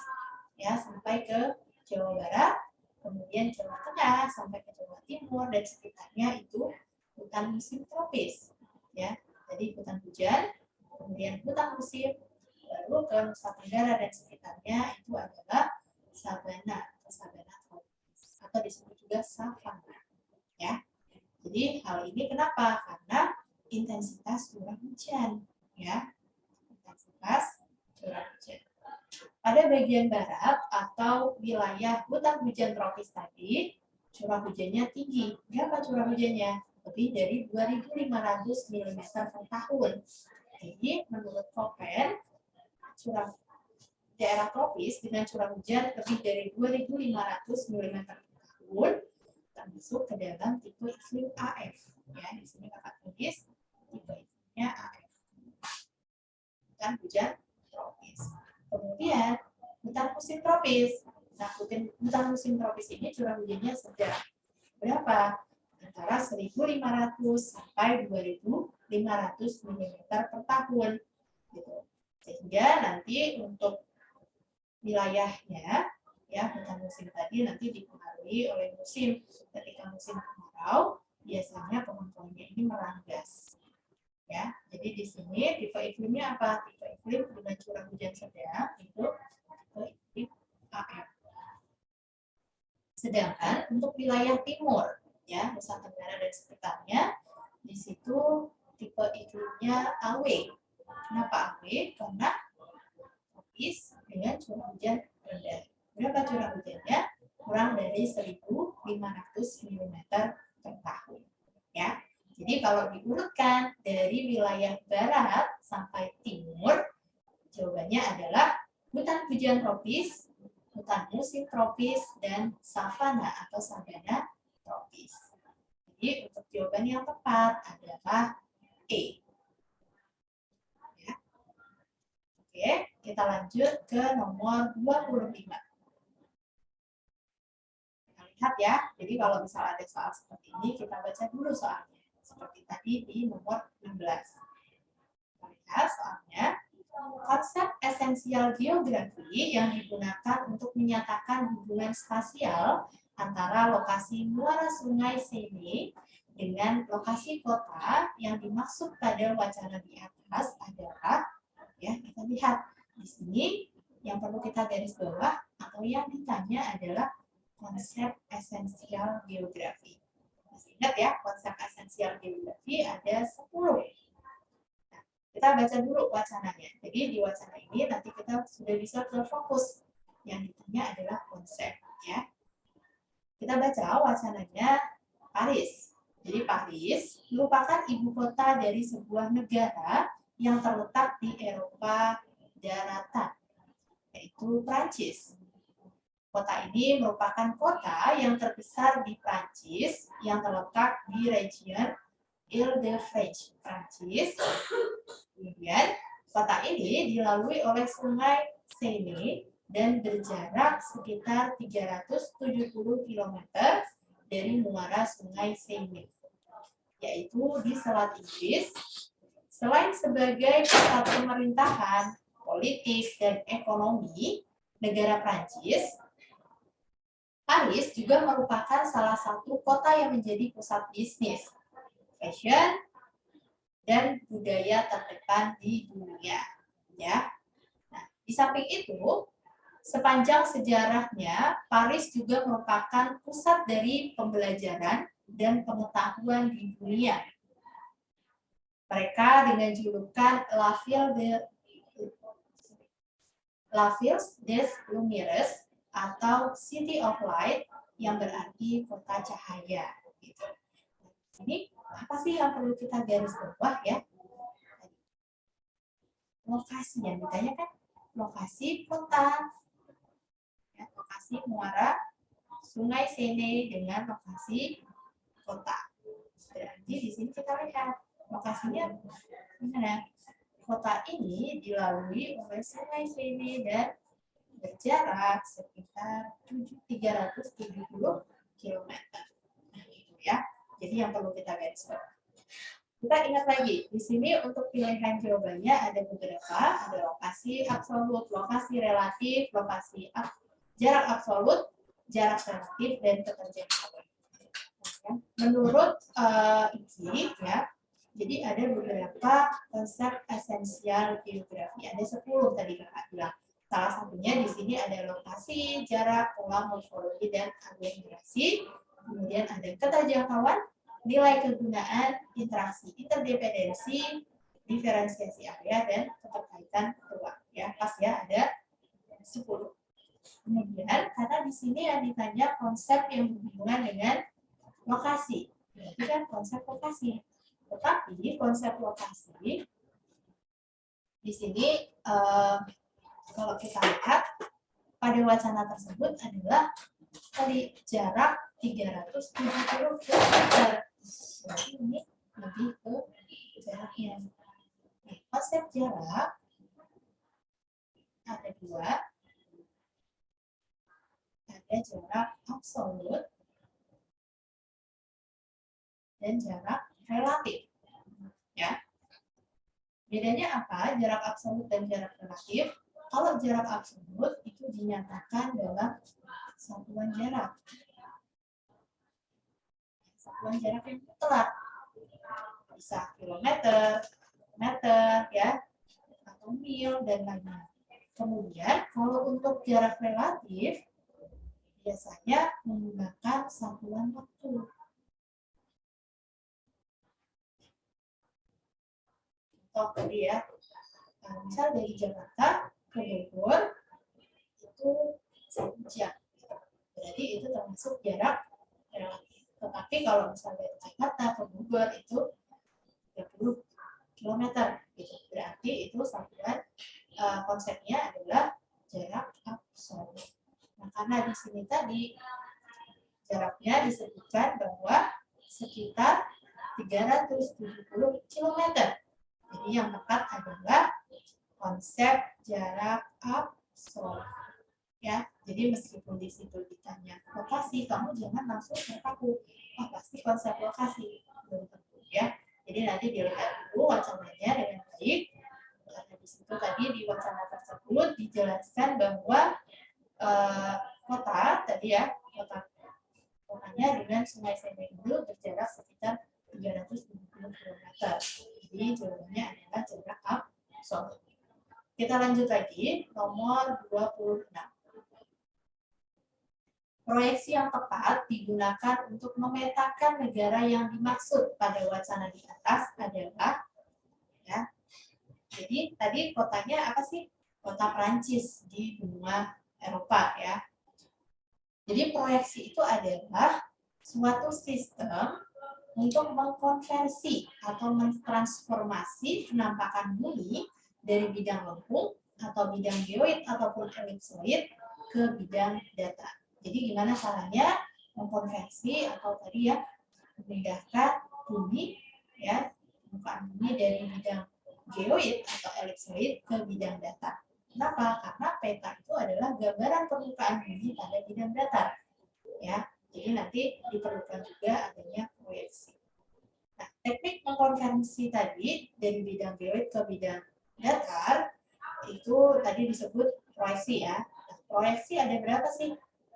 ya, sampai ke Jawa Barat, kemudian Jawa Tengah sampai ke Jawa Timur dan sekitarnya itu hutan musim tropis, ya. Jadi hutan hujan, kemudian hutan musim, baru ke Nusa Tenggara dan sekitarnya itu adalah sabana atau sabana tropis atau disebut juga savana, ya. Jadi hal ini kenapa? Karena intensitas curah hujan, ya, intensitas curah hujan. Pada bagian barat atau wilayah hutan hujan tropis tadi, curah hujannya tinggi. Berapa curah hujannya? Lebih dari 2.500 mm per tahun. Jadi menurut Koppen, curah daerah tropis dengan curah hujan lebih dari 2.500 mm per tahun termasuk ke dalam tipe iklim AF. Ya, di sini Kakak tulis tipe iklimnya AF. Hutan hujan tropis. Kemudian hutan musim tropis. Nah, hutan musim tropis ini curah hujannya sedang. Berapa? Antara 1.500 sampai 2.500 mm per tahun. Gitu. Sehingga nanti untuk wilayahnya, ya, hutan musim tadi nanti dipengaruhi oleh musim. Ketika musim kemarau, biasanya pemantauannya ini meranggas. Ya, jadi di sini tipe iklimnya apa? Tipe iklim dengan curah hujan sedang itu tipe iklim AF. Sedangkan untuk wilayah timur, ya, Nusa Tenggara dan sekitarnya, di situ tipe iklimnya AW. Kenapa AW? Karena tropis dengan curah hujan rendah. Berapa curah hujannya? Kurang dari 1.000 500 mm per tahun. Ya. Jadi kalau diurutkan dari wilayah barat sampai timur, jawabannya adalah hutan hujan tropis, hutan musim tropis, dan savana atau sabana tropis. Jadi untuk jawaban yang tepat adalah E. Ya. Oke, kita lanjut ke nomor 25. Kita lihat ya, jadi kalau misalnya ada soal seperti ini, kita baca dulu soalnya. Seperti tadi di nomor 16. Kita lihat soalnya. Konsep esensial geografi yang digunakan untuk menyatakan hubungan spasial antara lokasi muara sungai Seine dengan lokasi kota yang dimaksud pada wacana di atas adalah, ya kita lihat di sini yang perlu kita garis bawah atau yang ditanya adalah konsep esensial geografi. Masih ingat ya, konsep esensial geografi ada 10. Kita baca dulu wacananya. Jadi di wacana ini nanti kita sudah bisa terfokus. Yang ditanya adalah konsep. Ya. Kita baca wacananya Paris. Jadi Paris merupakan ibu kota dari sebuah negara yang terletak di Eropa daratan, yaitu Prancis. Kota ini merupakan kota yang terbesar di Prancis yang terletak di region Île-de-France, Prancis. Kemudian, kota ini dilalui oleh sungai Seine dan berjarak sekitar 370 km dari muara sungai Seine, yaitu di Selat Inggris. Selain sebagai pusat pemerintahan, politik, dan ekonomi negara Prancis, Paris juga merupakan salah satu kota yang menjadi pusat bisnis, fashion, dan budaya terdepan di dunia. Ya. Nah, di samping itu, sepanjang sejarahnya, Paris juga merupakan pusat dari pembelajaran dan pengetahuan di dunia. Mereka dengan julukan La Ville des Lumières atau City of Light yang berarti kota cahaya. Gitu. Ini apa sih yang perlu kita garis bawah ya? Lokasi yang ditanya kan lokasi kota, ya, lokasi muara sungai Seine dengan lokasi kota. Berarti di sini kita lihat lokasinya mana? Kota ini dilalui oleh sungai Seine dan berjarak sekitar 370 km. Nah, itu ya. Jadi yang perlu kita garis bawah. Kita ingat lagi, di sini untuk pilihan jawabannya ada beberapa, ada lokasi absolut, lokasi relatif, lokasi jarak absolut, jarak relatif, dan keterjangkauan. Menurut IKI, ya, jadi ada beberapa konsep esensial geografi. Ada 10 tadi kakak bilang. Salah satunya di sini ada lokasi, jarak, pola, morfologi, dan aglomerasi. Kemudian ada keterjangkauan, nilai kegunaan, interaksi, interdependensi, diferensiasi area, dan keterkaitan ruang. Ya, pas ya, ada 10. Kemudian, karena di sini yang ditanya konsep yang berhubungan dengan lokasi. Berarti kan konsep lokasi. Tetapi konsep lokasi di sini kalau kita lihat pada wacana tersebut adalah dari jarak 370 km. Jadi ini lebih ke jaraknya. Nah, konsep jarak ada 2. Ada jarak absolut dan jarak relatif. Ya. Bedanya apa? Jarak absolut dan jarak relatif. Kalau jarak absolut itu dinyatakan dalam satuan jarak. Satuan jarak yang mutlak. Bisa kilometer, meter, ya, atau mil, dan lain-lain. Kemudian, kalau untuk jarak relatif, biasanya menggunakan satuan waktu. Contoh tadi ya, misal dari Jakarta ke Bogor, itu 1 jam. Berarti itu termasuk jarak Tapi kalau misalnya dari Jakarta ke Bogor itu 30 km gitu. Berarti itu satuan konsepnya adalah jarak absolut. Nah, karena di sini tadi jaraknya disebutkan bahwa sekitar 370 km. Jadi yang tepat adalah konsep jarak absolut. Ya, jadi meskipun di situ ditanya lokasi, kamu jangan langsung terpaku. Oh, pasti konsep lokasi. Belum tentu ya. Jadi nanti dilihat dulu wacananya dengan baik. Karena di situ tadi di wacana tersebut dijelaskan bahwa kota tadi ya, kotanya dengan Sungai Sendeng itu berjarak sekitar 370 km. Jadi jawabannya adalah jarak absolut. Kita lanjut lagi, nomor 26. Proyeksi yang tepat digunakan untuk memetakan negara yang dimaksud pada wacana di atas adalah, ya. Jadi tadi kotanya apa sih? Kota Prancis di benua Eropa ya. Jadi proyeksi itu adalah suatu sistem untuk mengkonversi atau mentransformasi penampakan bumi dari bidang lengkung atau bidang geoid ataupun elipsoid ke bidang data. Jadi gimana caranya mengkonversi atau tadi ya memindahkan bumi ya permukaan bumi dari bidang geoid atau elipsoid ke bidang datar. Kenapa? Karena peta itu adalah gambaran permukaan bumi pada bidang datar. Ya, jadi nanti diperlukan juga adanya proyeksi. Nah, teknik mengkonversi tadi dari bidang geoid ke bidang datar itu tadi disebut proyeksi ya. Nah, proyeksi ada berapa sih?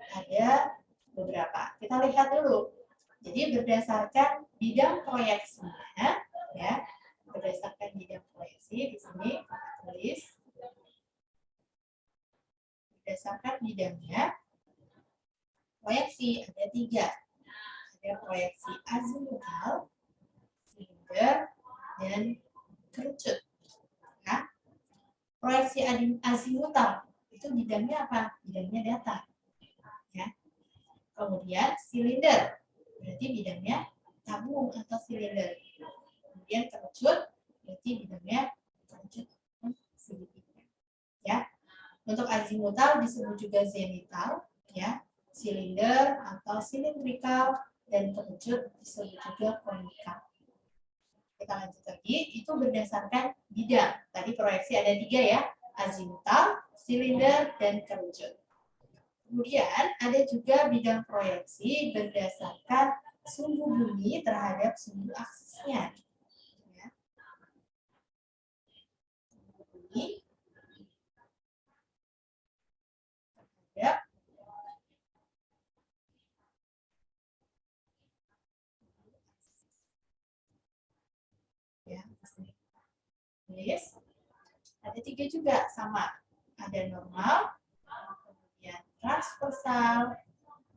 Ada beberapa. Kita lihat dulu. Jadi berdasarkan bidang proyeksinya, ya, berdasarkan bidang proyeksi di sini tulis berdasarkan bidangnya. Proyeksi ada 3. Ada proyeksi azimutal, silinder, dan kerucut. Nah, proyeksi azimutal itu bidangnya apa? Bidangnya datar. Ya. Kemudian silinder, berarti bidangnya tabung atau silinder. Kemudian kerucut, berarti bidangnya kerucut segitiga. Ya. Untuk azimutal disebut juga zenital, ya. Silinder atau silindrikal, dan kerucut disebut juga konikal. Kita lanjut lagi, itu berdasarkan bidang. Tadi proyeksi ada 3 ya, azimutal, silinder, dan kerucut. Kemudian ada juga bidang proyeksi berdasarkan sumbu bumi terhadap sumbu aksisnya. Ya. Sumbu bumi terhadap ya, yes. Ada 3 juga sama. Ada normal, kemudian transversal,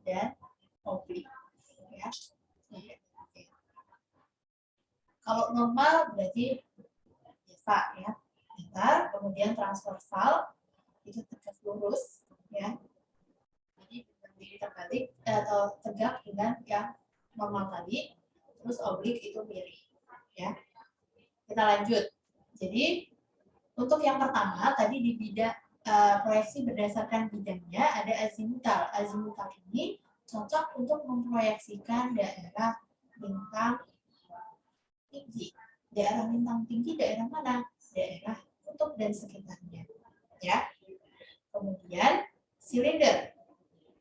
dan oblik. Ya. Kalau normal berarti biasa ya, datar, kemudian transversal itu tegak lurus ya. Jadi berdiri terbalik atau tegak dengan yang normal tadi, terus oblik itu miring ya. Kita lanjut. Jadi untuk yang pertama tadi di bidang proyeksi berdasarkan bidangnya ada azimutal. Azimutal ini cocok untuk memproyeksikan daerah lintang tinggi. Daerah lintang tinggi daerah mana? Daerah kutub dan sekitarnya. Ya. Kemudian silinder.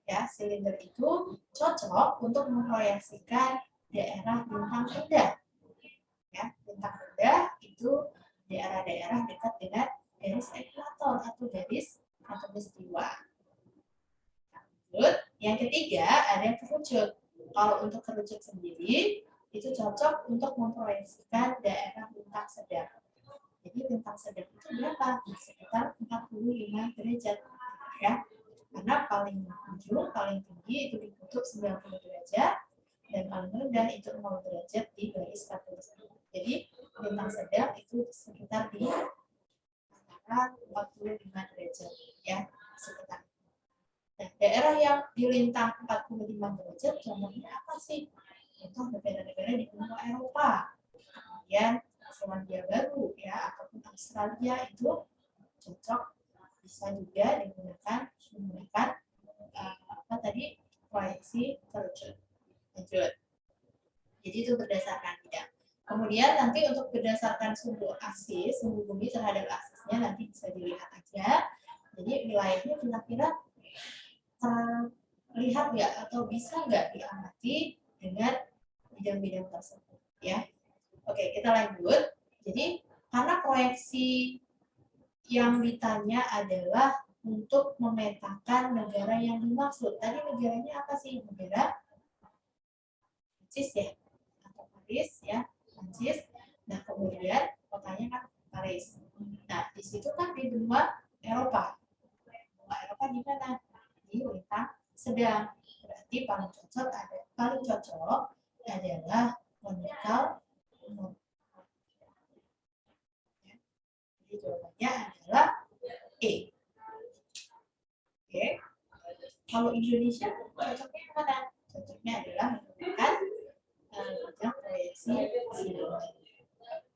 Ya, silinder itu cocok untuk memproyeksikan daerah lintang rendah. Ya, lintang rendah itu daerah-daerah dekat dengan garis ekuator atau garis khatulistiwa. Lanjut, yang ketiga ada kerucut. Kalau untuk kerucut sendiri itu cocok untuk memproyeksikan daerah lintang sedang. Jadi lintang sedang itu berapa? Sekitar 45 derajat ya. Karena paling ujung, paling tinggi itu di kutub 90 derajat dan paling rendah itu 0 derajat di garis khatulistiwa. Jadi lintang sedang itu sekitar di antara 45 derajat ya, sekitar. Nah, daerah yang di lintang 45 derajat contohnya apa sih? contoh negara-negara di benua Eropa, kemudian Selandia Baru ya ataupun Australia itu cocok bisa juga menggunakan apa tadi proyeksi terukur. Lanjut. Jadi itu berdasarkan bidang. Kemudian nanti untuk berdasarkan sumbu aksis, sumbu bumi terhadap aksisnya nanti bisa dilihat aja. Jadi wilayahnya kira-kira terlihat nggak atau bisa nggak diamati dengan bidang-bidang tersebut ya. Oke, kita lanjut. Jadi karena proyeksi yang ditanya adalah untuk memetakan negara yang dimaksud. Tadi negaranya apa sih? Negara Prancis ya, atau Paris ya, Prancis. Nah kemudian kotanya kan Paris. Nah di situ kan di benua Eropa. Benua Eropa di mana? Di lintang sedang. Berarti paling cocok adalah vertikal. Jadi jawabannya adalah E. Oke. Kalau Indonesia cocoknya yang mana? Cocoknya adalah menggunakan bidang proyeksi sinusoid.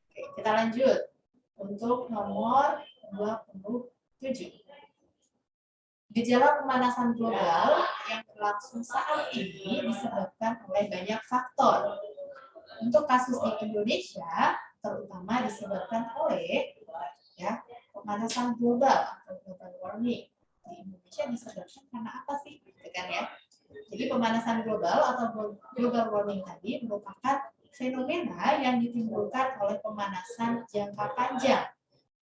Oke, kita lanjut untuk nomor 27. Gejala pemanasan global yang berlangsung saat ini disebabkan oleh banyak faktor. Untuk kasus di Indonesia, terutama disebabkan oleh ya pemanasan global atau global warming. Di Indonesia disebabkan karena apa sih? Gitu kan ya. Jadi pemanasan global atau global warming tadi merupakan fenomena yang ditimbulkan oleh pemanasan jangka panjang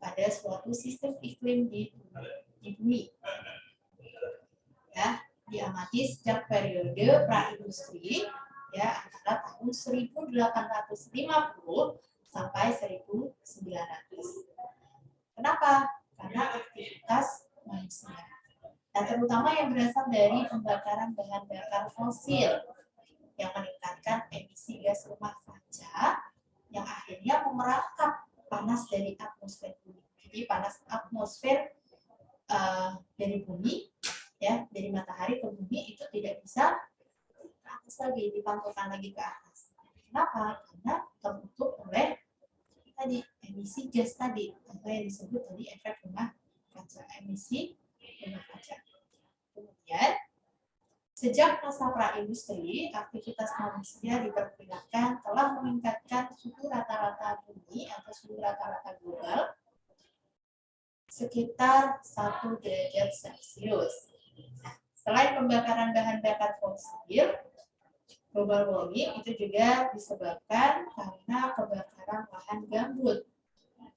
pada suatu sistem iklim di bumi. Ya, diamati sejak periode praindustri ya antara tahun 1850 sampai 1900. Kenapa? Karena aktivitas manusia. Nah, terutama yang berasal dari pembakaran bahan bakar fosil yang meningkatkan emisi gas rumah kaca yang akhirnya memerangkap panas dari atmosfer bumi. Jadi panas atmosfer dari bumi ya dari matahari ke bumi itu tidak bisa ke atas lagi, dipantulkan lagi ke atas. Kenapa? Karena tertutup oleh tadi emisi gas tadi atau yang disebut tadi efek rumah kaca, emisi rumah kaca. Kemudian sejak masa praindustri, aktivitas manusia diperkirakan telah meningkatkan suhu rata-rata bumi atau suhu rata-rata global sekitar 1 derajat Celcius. Selain pembakaran bahan bakar fosil, global warming itu juga disebabkan karena kebakaran lahan gambut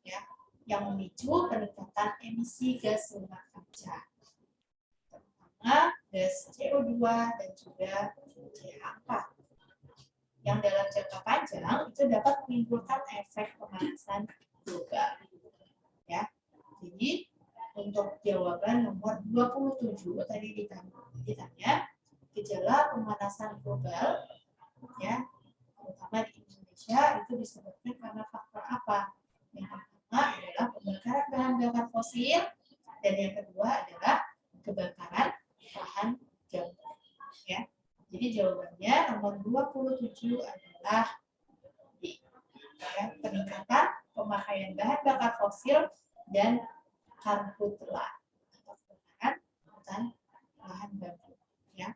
ya, yang memicu peningkatan emisi gas rumah kaca, terutama gas CO2 dan juga CH4 yang dalam jangka panjang itu dapat menimbulkan efek pemanasan global ya. Jadi untuk jawaban nomor 27 tadi ditanya gejala pemanasan global ya terutama di Indonesia itu disebabkan karena faktor apa? Yang pertama adalah pembakaran bahan bakar fosil dan yang kedua adalah kebakaran lahan gambut ya. Jadi jawabannya nomor 27 adalah D. Ya, peningkatan pemakaian bahan bakar fosil dan karhutla atau kebakaran hutan lahan gambut ya.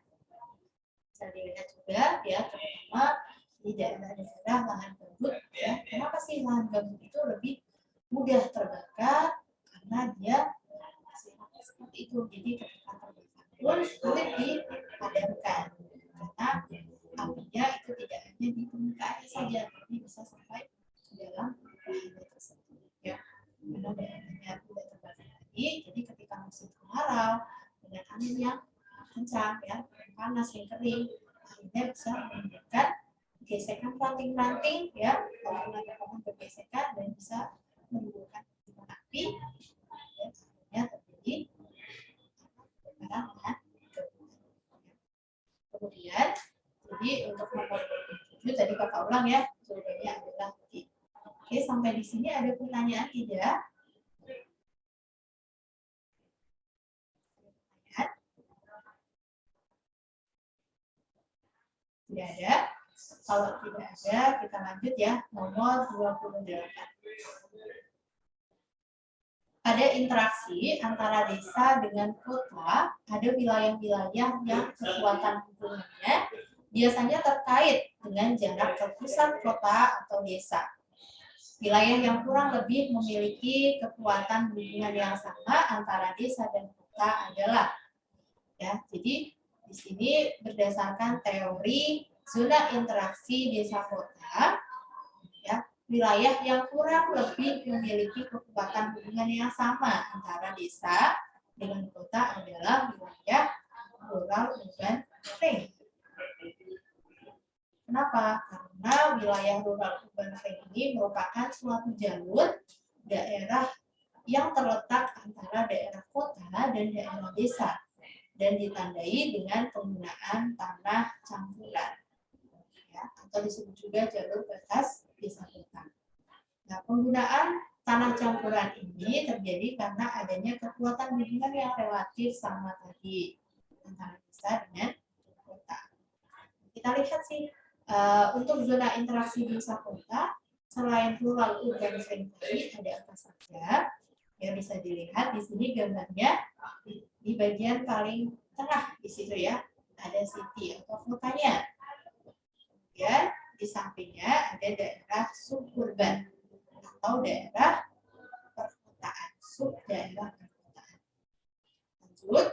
Bisa dilihat juga ya terutama di daerah-daerah lahan gambut ya. Kenapa sih lahan gambut itu lebih mudah terbakar? Karena dia seperti itu. Jadi ketika terbakar pun sulit dipadamkan karena apinya itu tidak hanya di permukaan saja, tapi bisa sampai ke dalam bahannya tersebut ya. Karena daerahnya tidak terbakar lagi, jadi ketika musim kemarau dengan angin yang kencang ya, panas yang kering, akhirnya bisa menimbulkan gesekan ranting-ranting ya, pohon bergesekan dan bisa menimbulkan api dan akhirnya terjadi kebakaran lahan gambut. Kemudian, jadi untuk nomor 7 tadi Kakak ulang ya, jawabannya adalah D. Oke, sampai di sini ada pertanyaan tidak? Tidak ada? Kalau tidak ada, kita lanjut ya, nomor 28. Ada interaksi antara desa dengan kota, ada wilayah-wilayah yang kekuatan hubungannya biasanya terkait dengan jarak ke pusat kota atau desa. Wilayah yang kurang lebih memiliki kekuatan hubungan yang sama antara desa dan kota adalah, ya, jadi di sini berdasarkan teori zona interaksi desa kota, ya, wilayah yang kurang lebih memiliki kekuatan hubungan yang sama antara desa dengan kota adalah wilayah rural urban ring. Kenapa? Karena wilayah rural urban ring ini merupakan suatu jalur daerah yang terletak antara daerah kota dan daerah desa dan ditandai dengan penggunaan tanah campuran, ya, atau disebut juga jalur batas desa kota. Nah, penggunaan tanah campuran ini terjadi karena adanya kekuatan hubungan yang relatif sama tadi antara desa dengan kota. Kita lihat sih, untuk zona interaksi desa kota, selain rural urban ring tadi ada apa saja? Ya, bisa dilihat di sini gambarnya di bagian paling tengah di situ ya, ada city atau kotanya. Kemudian di sampingnya ada daerah suburban atau daerah perkotaan, daerah perkotaan. Lanjut,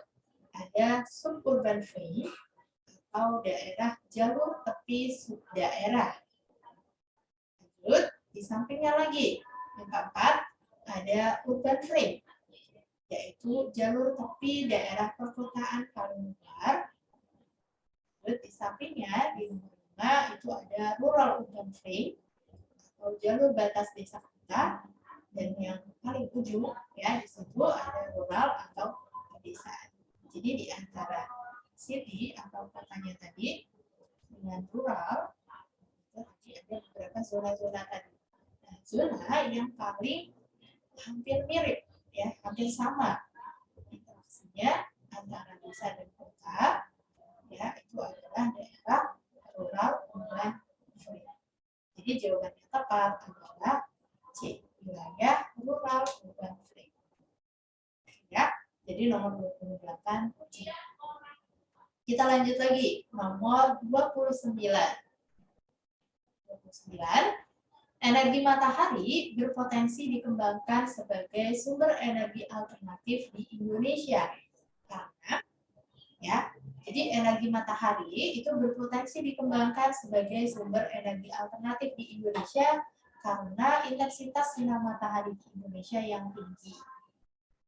ada suburban ring atau daerah jalur tepi subdaerah. Lanjut, di sampingnya lagi, yang keempat, ada urban ring, yaitu jalur tepi daerah perkotaan paling luar. Lanjut, di sampingnya, di nomor 5, itu ada rural urban ring, atau jalur batas desa kota. Dan yang paling ujung, ya, di situ ada rural atau pedesaan. Jadi di antara city atau kotanya tadi dengan rural itu ada beberapa zona-zona tadi. Nah, zona yang paling hampir mirip, ya, hampir sama interaksinya antara desa dan kota, ya, itu adalah daerah rural urban ring. Jadi jawabannya tepat adalah C, wilayah rural urban ring. Ya, jadi nomor 28 C. Kita lanjut lagi, nomor 29. Energi matahari berpotensi dikembangkan sebagai sumber energi alternatif di Indonesia. Karena, ya, jadi energi matahari itu berpotensi dikembangkan sebagai sumber energi alternatif di Indonesia karena intensitas sinar matahari di Indonesia yang tinggi.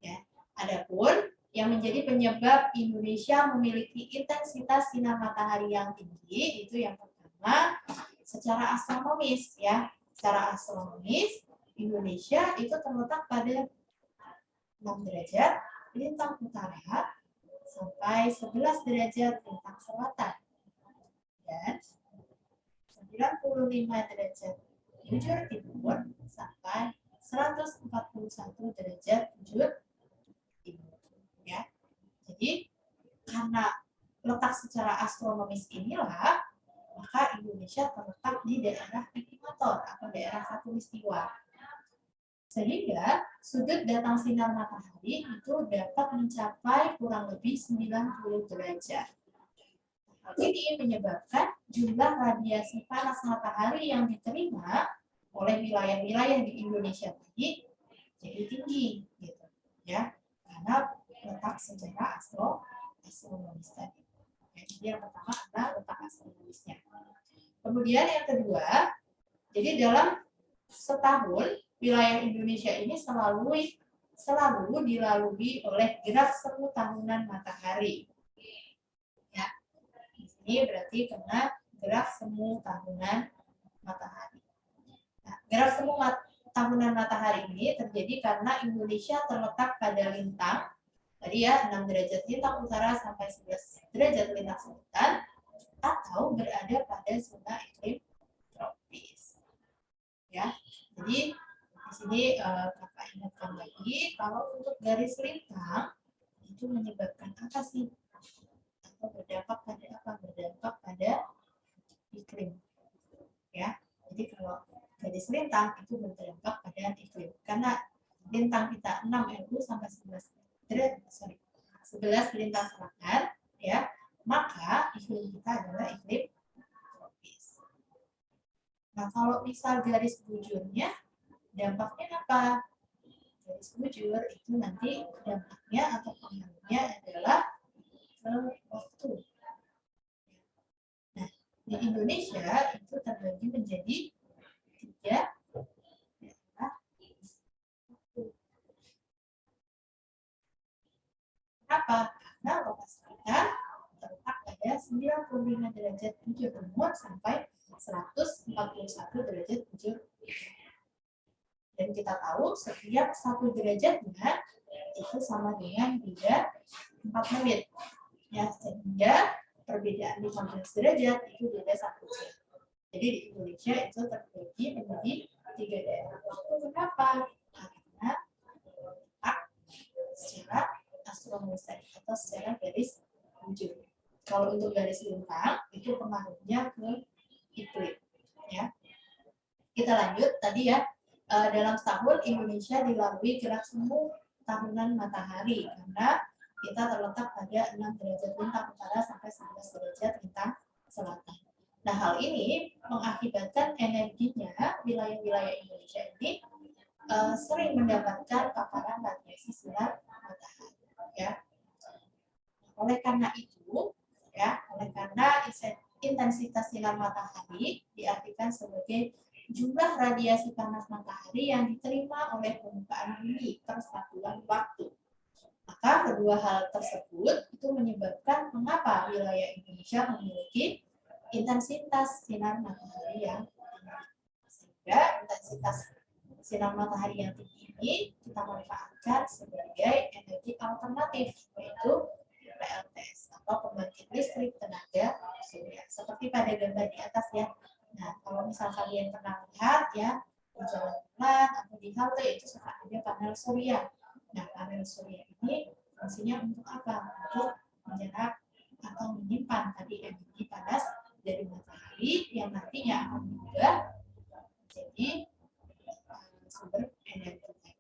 Ya, adapun yang menjadi penyebab Indonesia memiliki intensitas sinar matahari yang tinggi itu yang pertama secara astronomis, ya. Secara astronomis Indonesia itu terletak pada 6 derajat lintang utara sampai 11 derajat lintang selatan dan 95 derajat bujur timur sampai 141 derajat bujur timur. Ya. Jadi karena letak secara astronomis inilah maka Indonesia terletak di daerah ekuator atau daerah khatulistiwa. Sehingga sudut datang sinar matahari itu dapat mencapai kurang lebih 90 derajat. Hal ini menyebabkan jumlah radiasi panas matahari yang diterima oleh wilayah-wilayah di Indonesia tadi jadi tinggi, gitu, ya, karena letak secara astronomis tadi. Jadi yang pertama adalah letak astronomisnya. Kemudian yang kedua, jadi dalam setahun wilayah Indonesia ini selalu dilalui oleh gerak semu tahunan matahari. Ya, ini berarti karena gerak semu tahunan matahari. Nah, gerak semu tahunan matahari ini terjadi karena Indonesia terletak pada lintang tadi ya 6 derajat lintang utara sampai 11 derajat lintang selatan atau berada pada zona iklim tropis. Ya, jadi di sini kakak ingatkan lagi kalau untuk garis lintang itu menyebabkan apa sih? Atau berdampak pada apa? Berdampak pada iklim. garis lintang itu berdampak pada iklim. Karena lintang kita 6 LU sampai 11 lintang selatan, ya, maka iklim kita adalah iklim tropis. Nah, kalau misal garis bujurnya, dampaknya apa? Garis bujur itu nanti dampaknya atau pengaruhnya adalah waktu. Nah, di Indonesia itu terbagi menjadi 3 daerah. Kenapa? Karena lokasi kita terletak pada 95 derajat bujur timur sampai 141 derajat bujur. Dan kita tahu setiap 1 derajatnya itu sama dengan beda 4 menit. Ya, sehingga perbedaan 15 derajat itu beda 1 jam. Jadi di Indonesia itu terbagi menjadi 3 daerah. Kenapa? Karena secara astronomis atau secara garis bujur. Kalau untuk garis lintang itu pengaruhnya ke iklim. Ya. Kita lanjut tadi ya. Dalam setahun Indonesia dilalui gerak semu tahunan matahari karena kita terletak pada 6 derajat lintang utara sampai 11 derajat lintang selatan. Nah, hal ini mengakibatkan energinya wilayah-wilayah Indonesia ini sering mendapatkan paparan radiasi sinar matahari. Ya. Oleh karena itu, intensitas sinar matahari diartikan sebagai jumlah radiasi panas matahari yang diterima oleh permukaan bumi per satuan waktu. Maka kedua hal tersebut itu menyebabkan mengapa wilayah Indonesia memiliki intensitas sinar matahari yang tinggi. Sehingga intensitas sinar matahari yang tinggi ini kita manfaatkan sebagai energi alternatif, yaitu PLTS atau pembangkit listrik tenaga surya. Seperti pada gambar di atas ya. Nah, kalau misal kalian pernah lihat ya di jalan-jalan atau di halte itu suka ada panel surya. Nah, panel surya ini fungsinya untuk apa? Untuk menyerap atau menyimpan tadi energi panas dari matahari yang nantinya akan berubah menjadi sumber energi.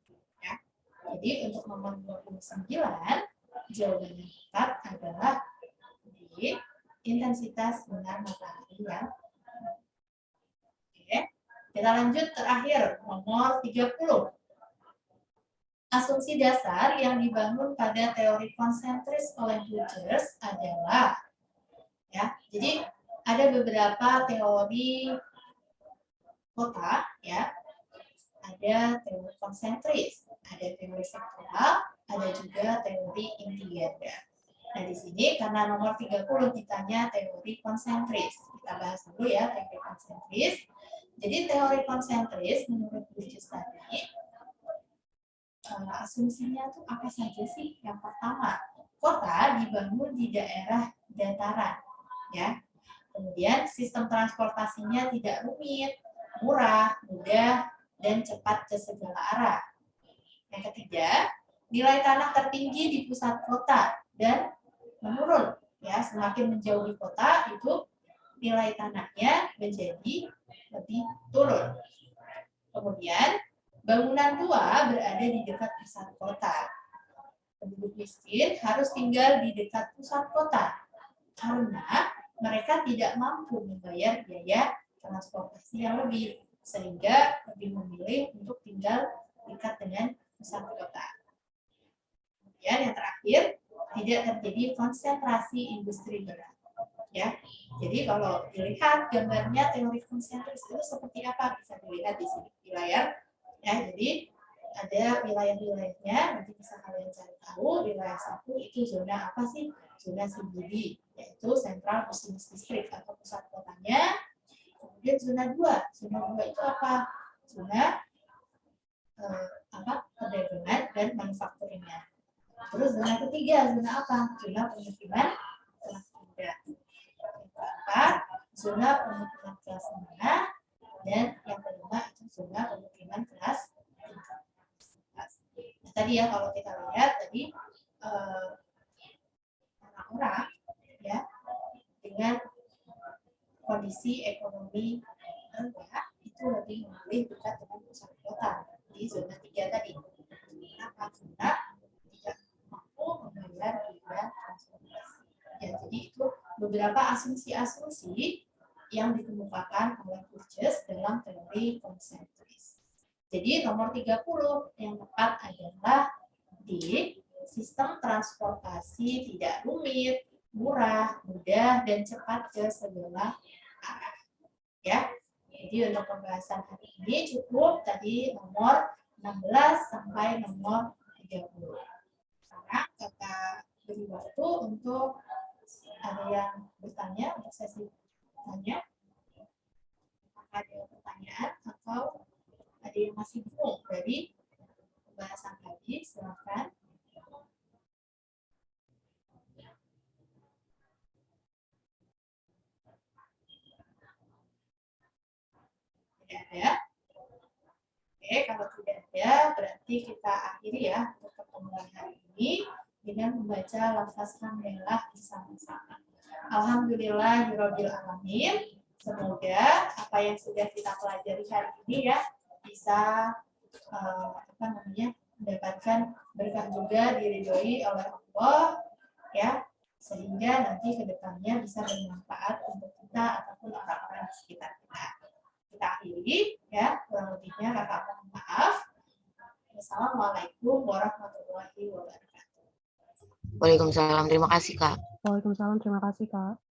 Ya. Jadi untuk nomor 29 jawaban yang tepat adalah di intensitas sinar matahari yang. Oke. Kita lanjut terakhir nomor 30. Asumsi dasar yang dibangun pada teori konsentris oleh Rogers adalah ya. Jadi ada beberapa teori kota ya. Ada teori konsentris, ada teori sektoral, ada juga teori inti-ganda. Nah, di sini karena nomor 30 ditanya teori konsentris. Kita bahas dulu ya teori konsentris. Jadi teori konsentris menurut Rogers tadi asumsinya tuh apa saja sih? Yang pertama, kota dibangun di daerah dataran, ya. Kemudian sistem transportasinya tidak rumit, murah, mudah, dan cepat ke segala arah. Yang ketiga, nilai tanah tertinggi di pusat kota dan menurun, ya. Semakin menjauhi kota itu nilai tanahnya menjadi lebih turun. Kemudian bangunan tua berada di dekat pusat kota. Penduduk miskin harus tinggal di dekat pusat kota karena mereka tidak mampu membayar biaya transportasi yang lebih, sehingga lebih memilih untuk tinggal dekat dengan pusat kota. Kemudian yang terakhir, tidak terjadi konsentrasi industri berat. Ya, jadi kalau dilihat gambarnya teori konsentris itu seperti apa bisa dilihat di sini di layar. Ya, jadi ada wilayah-wilayahnya, nanti bisa kalian cari tahu. Wilayah 1 itu zona apa sih? Zona CBD, yaitu Central Business District atau pusat kotanya. Kemudian zona 2 itu apa? Zona perdagangan dan manufakturingnya. Terus zona ketiga, zona apa? Zona pemukiman kelas 3. Yang keempat, zona pemukiman kelas 5. Dan yang kelima itu zona pemukiman kelas 3. Nah, tadi ya kalau kita lihat tadi orang-orang ya dengan kondisi ekonomi rendah itu lebih memilih beberapa asumsi-asumsi yang dikemukakan oleh Burgess dalam teori konsentris. Jadi nomor 30 yang tepat adalah di sistem transportasi tidak rumit, murah, mudah, dan cepat ke segala arah. Ya, jadi untuk pembahasan hari ini cukup tadi nomor 16 sampai nomor 30. Sekarang kita beri waktu untuk ada yang bertanya untuk sesi tanya. Apakah ada pertanyaan atau ada yang masih bingung dari pembahasan tadi? Silakan. Tidak ada. Oke, kalau tidak ada, berarti kita akhiri ya untuk pertemuan hari ini dengan membaca lafaz hamdalah bersama-sama. Alhamdulillahirabbil alamin. Semoga apa yang sudah kita pelajari hari ini ya bisa mendapatkan berkah juga diridhoi oleh Allah ya, sehingga nanti ke depannya bisa bermanfaat untuk kita ataupun orang-orang di sekitar kita. Kita akhiri ya, kurang lebihnya kakak mohon maaf. Assalamualaikum warahmatullahi wabarakatuh. Waalaikumsalam. Terima kasih, Kak. Waalaikumsalam, terima kasih Kak.